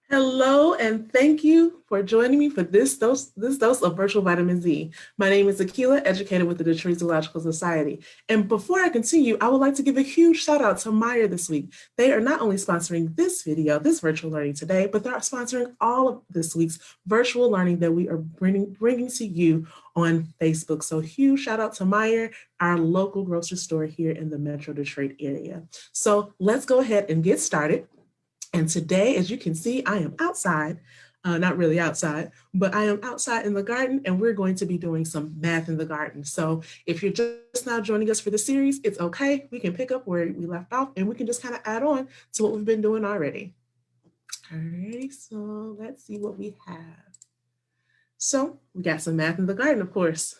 Hello, and thank you for joining me for this dose of virtual vitamin Z. My name is Akilah, educator with the Detroit Zoological Society. And before I continue, I would like to give a huge shout out to Meijer this week. They are not only sponsoring this video, this virtual learning today, but they're sponsoring all of this week's virtual learning that we are bringing to you on Facebook. So huge shout out to Meijer, our local grocery store here in the Metro Detroit area. So let's go ahead and get started. And today, as you can see, I am outside, not really outside, but I am outside in the garden, and we're going to be doing some math in the garden. So if you're just now joining us for the series, it's okay. We can pick up where we left off, and we can just kind of add on to what we've been doing already. All right, so let's see what we have. So we got some math in the garden, of course.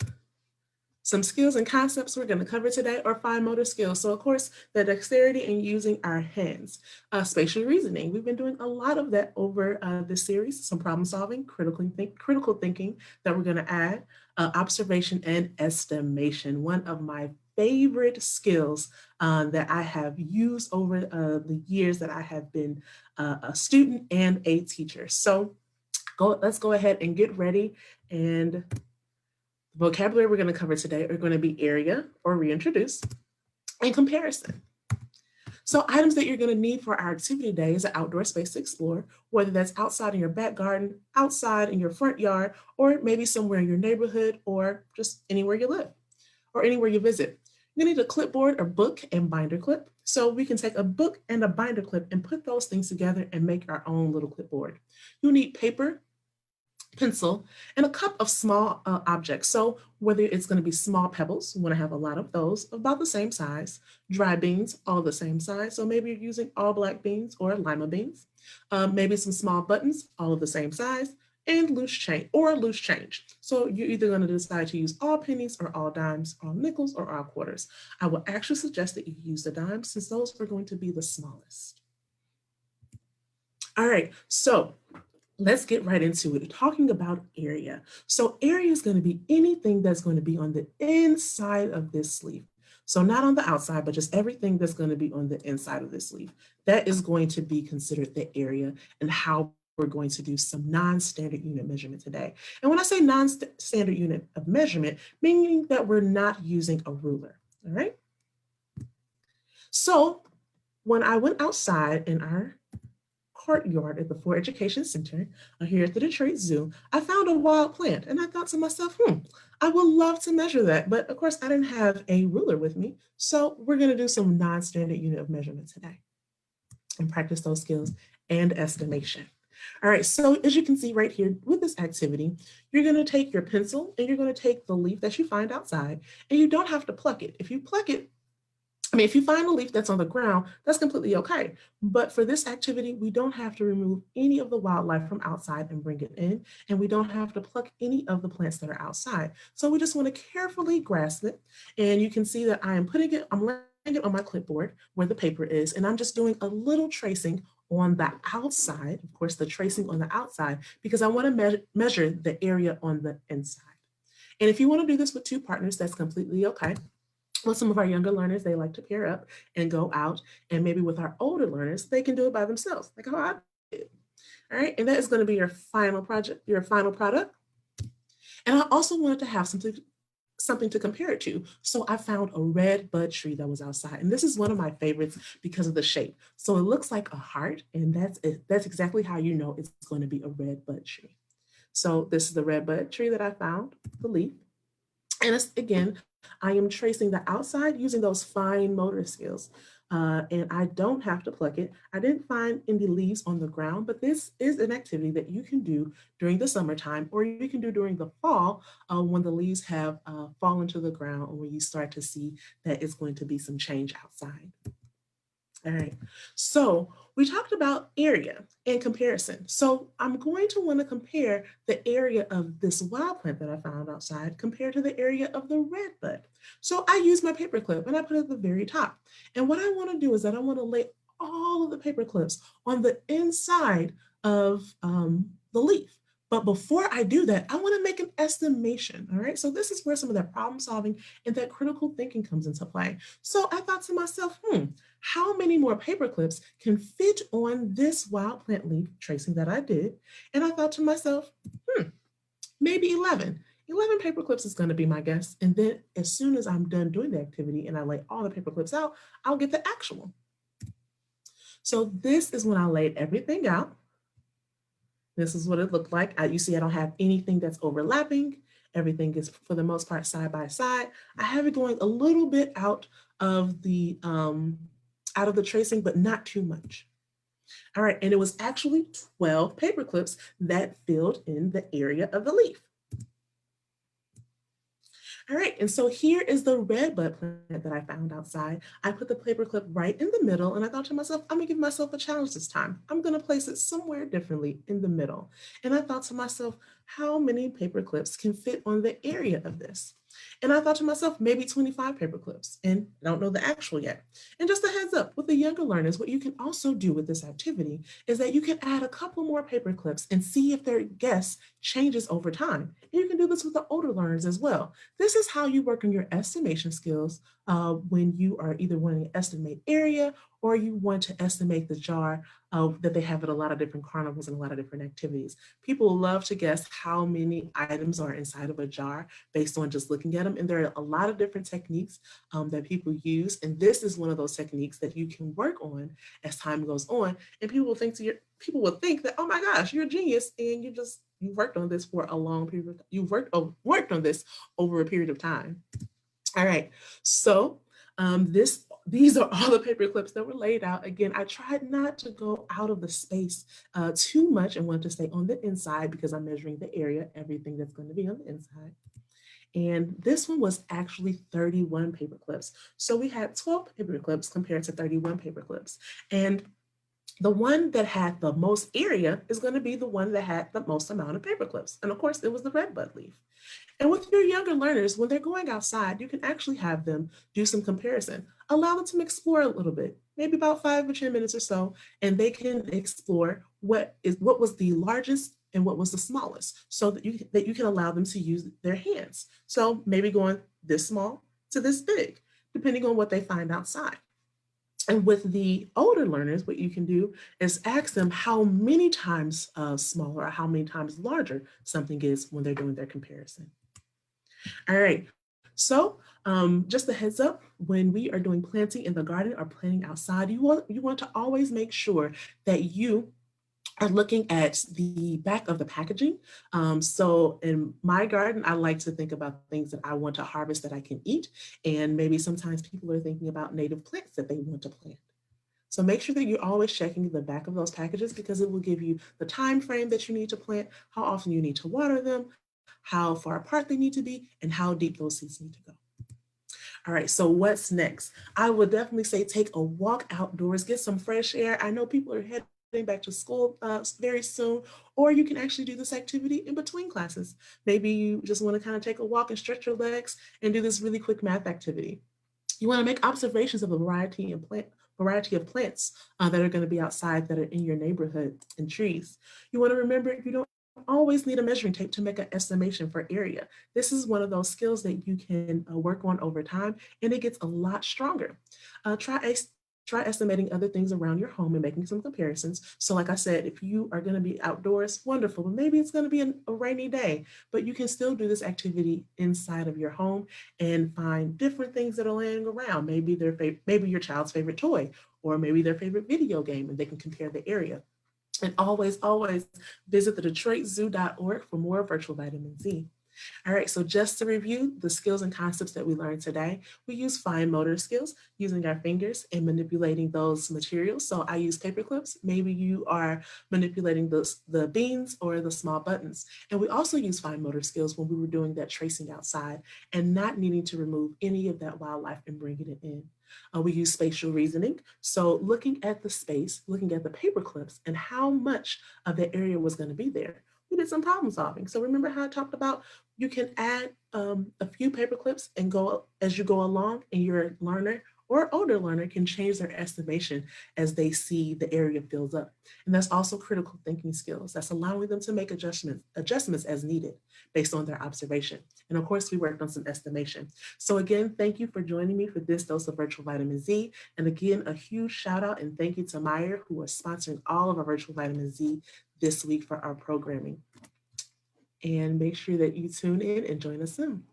Some skills and concepts we're going to cover today are fine motor skills. So of course, the dexterity in using our hands. Spatial reasoning, we've been doing a lot of that over this series. Some problem solving, critical thinking that we're going to add, observation and estimation. One of my favorite skills that I have used over the years that I have been a student and a teacher. So let's go ahead and get ready. And vocabulary we're going to cover today are going to be area or reintroduce and comparison. So items that you're going to need for our activity today is an outdoor space to explore, whether that's outside in your back garden, outside in your front yard, or maybe somewhere in your neighborhood, or just anywhere you live or anywhere you visit. You need a clipboard or book and binder clip. So we can take a book and a binder clip and put those things together and make our own little clipboard. You need paper, pencil, and a cup of small objects. So whether it's going to be small pebbles, you want to have a lot of those about the same size, dry beans, all the same size. So maybe you're using all black beans or lima beans, maybe some small buttons, all of the same size, and loose change. So you're either going to decide to use all pennies or all dimes, all nickels or all quarters. I will actually suggest that you use the dimes since those are going to be the smallest. All right, so let's get right into it, talking about area. So area is going to be anything that's going to be on the inside of this sleeve. So not on the outside, but just everything that's going to be on the inside of this sleeve. That is going to be considered the area and how we're going to do some non-standard unit measurement today. And when I say non-standard unit of measurement, meaning that we're not using a ruler, all right? So when I went outside in our courtyard at the Ford Education Center here at the Detroit Zoo, I found a wild plant and I thought to myself, I would love to measure that. But of course, I didn't have a ruler with me. So we're going to do some non-standard unit of measurement today and practice those skills and estimation. All right, so as you can see right here with this activity, you're going to take your pencil and you're going to take the leaf that you find outside, and you don't have to pluck it. If you pluck it, if you find a leaf that's on the ground, that's completely okay. But for this activity, we don't have to remove any of the wildlife from outside and bring it in, and we don't have to pluck any of the plants that are outside. So we just want to carefully grasp it. And you can see that I'm laying it on my clipboard where the paper is, and I'm just doing a little tracing on the outside, of course, the tracing on the outside, because I want to measure the area on the inside. And if you want to do this with two partners, that's completely okay. With some of our younger learners, they like to pair up and go out. And maybe with our older learners, they can do it by themselves, like how I did. All right, and that is going to be your final project, your final product. And I also wanted to have something to compare it to. So I found a red bud tree that was outside. And this is one of my favorites because of the shape. So it looks like a heart, and that's exactly how you know it's going to be a red bud tree. So this is the red bud tree that I found, the leaf. And it's, again, I am tracing the outside using those fine motor skills. And I don't have to pluck it. I didn't find any leaves on the ground, but this is an activity that you can do during the summertime, or you can do during the fall when the leaves have fallen to the ground, or when you start to see that it's going to be some change outside. All right, so we talked about area and comparison. So I'm going to want to compare the area of this wild plant that I found outside compared to the area of the red bud. So I use my paper clip and I put it at the very top. And what I want to do is that I want to lay all of the paper clips on the inside of the leaf. But before I do that, I want to make an estimation. All right. So this is where some of that problem solving and that critical thinking comes into play. So I thought to myself, how many more paper clips can fit on this wild plant leaf tracing that I did? And I thought to myself, maybe 11. 11 paper clips is going to be my guess. And then as soon as I'm done doing the activity and I lay all the paper clips out, I'll get the actual. So this is when I laid everything out. This is what it looked like. You see, I don't have anything that's overlapping. Everything is, for the most part, side by side. I have it going a little bit out of the tracing, but not too much. All right, and it was actually 12 paper clips that filled in the area of the leaf. All right, and so here is the red bud plant that I found outside. I put the paper clip right in the middle, and I thought to myself, I'm gonna give myself a challenge this time. I'm gonna place it somewhere differently in the middle. And I thought to myself, how many paper clips can fit on the area of this? And I thought to myself, maybe 25 paper clips, and I don't know the actual yet. And just a heads up, with the younger learners, what you can also do with this activity is that you can add a couple more paper clips and see if their guess changes over time. And you can do this with the older learners as well. This is how you work on your estimation skills when you are either wanting to estimate area or you want to estimate the jar that they have at a lot of different carnivals and a lot of different activities. People love to guess how many items are inside of a jar based on just looking at them. And there are a lot of different techniques that people use. And this is one of those techniques that you can work on as time goes on. And people will think that, oh my gosh, you're a genius. And you worked on this for a long period. You've worked on this over a period of time. All right, so these are all the paper clips that were laid out. Again, I tried not to go out of the space too much and wanted to stay on the inside because I'm measuring the area, everything that's going to be on the inside. And this one was actually 31 paper clips. So we had 12 paper clips compared to 31 paper clips. And the one that had the most area is going to be the one that had the most amount of paper clips. And of course, it was the red bud leaf. And with your younger learners, when they're going outside, you can actually have them do some comparison. Allow them to explore a little bit, maybe about 5 or 10 minutes or so, and they can explore what was the largest and what was the smallest, so that you can allow them to use their hands. So maybe going this small to this big, depending on what they find outside. And with the older learners, what you can do is ask them how many times smaller or how many times larger something is when they're doing their comparison. All right, so just a heads up, when we are doing planting in the garden or planting outside, you want to always make sure that you are looking at the back of the packaging. So in my garden, I like to think about things that I want to harvest that I can eat. And maybe sometimes people are thinking about native plants that they want to plant. So make sure that you're always checking the back of those packages because it will give you the time frame that you need to plant, how often you need to water them, how far apart they need to be, and how deep those seeds need to go. All right, so what's next? I would definitely say take a walk outdoors, get some fresh air. I know people are heading back to school very soon, or you can actually do this activity in between classes. Maybe you just want to kind of take a walk and stretch your legs and do this really quick math activity. You want to make observations of a variety of plants that are going to be outside that are in your neighborhood and trees. You want to remember you don't always need a measuring tape to make an estimation for area. This is one of those skills that you can work on over time, and it gets a lot stronger. Try estimating other things around your home and making some comparisons. So like I said, if you are going to be outdoors, wonderful, but maybe it's going to be a rainy day, but you can still do this activity inside of your home and find different things that are laying around. Maybe maybe your child's favorite toy, or maybe their favorite video game, and they can compare the area. And always, always visit the DetroitZoo.org for more virtual vitamin Z. All right, so just to review the skills and concepts that we learned today, we use fine motor skills, using our fingers and manipulating those materials. So I use paper clips. Maybe you are manipulating the beans or the small buttons. And we also use fine motor skills when we were doing that tracing outside and not needing to remove any of that wildlife and bringing it in. We use spatial reasoning. So looking at the space, looking at the paper clips and how much of the area was going to be there. We did some problem solving. So remember how I talked about you can add a few paper clips and go as you go along, and your learner or older learner can change their estimation as they see the area fills up. And that's also critical thinking skills. That's allowing them to make adjustments as needed based on their observation. And of course, we worked on some estimation. So again, thank you for joining me for this dose of virtual vitamin Z. And again, a huge shout out and thank you to Meijer, who are sponsoring all of our virtual vitamin Z this week for our programming. And make sure that you tune in and join us soon.